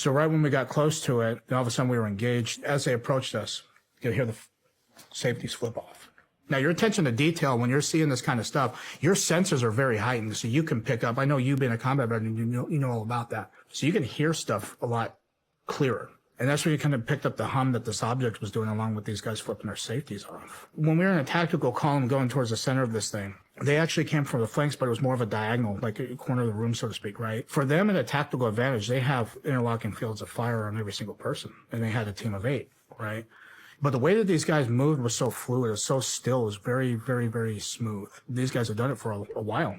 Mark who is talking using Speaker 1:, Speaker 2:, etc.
Speaker 1: So right when we got close to it, all of a sudden we were engaged. As they approached us, you could hear the safeties flip off. Now, your attention to detail, when you're seeing this kind of stuff, your senses are very heightened, so you can pick up. I know you being a combat veteran, you know all about that. So you can hear stuff a lot clearer. And that's when you kind of picked up the hum that this object was doing along with these guys flipping their safeties off. When we were in a tactical column going towards the center of this thing, they actually came from the flanks, but it was more of a diagonal, like a corner of the room, so to speak, right? For them, in a tactical advantage, they have interlocking fields of fire on every single person. And they had a team of 8, right? But the way that these guys moved was so fluid, it was so still, it was very, very, very smooth. These guys have done it for a while.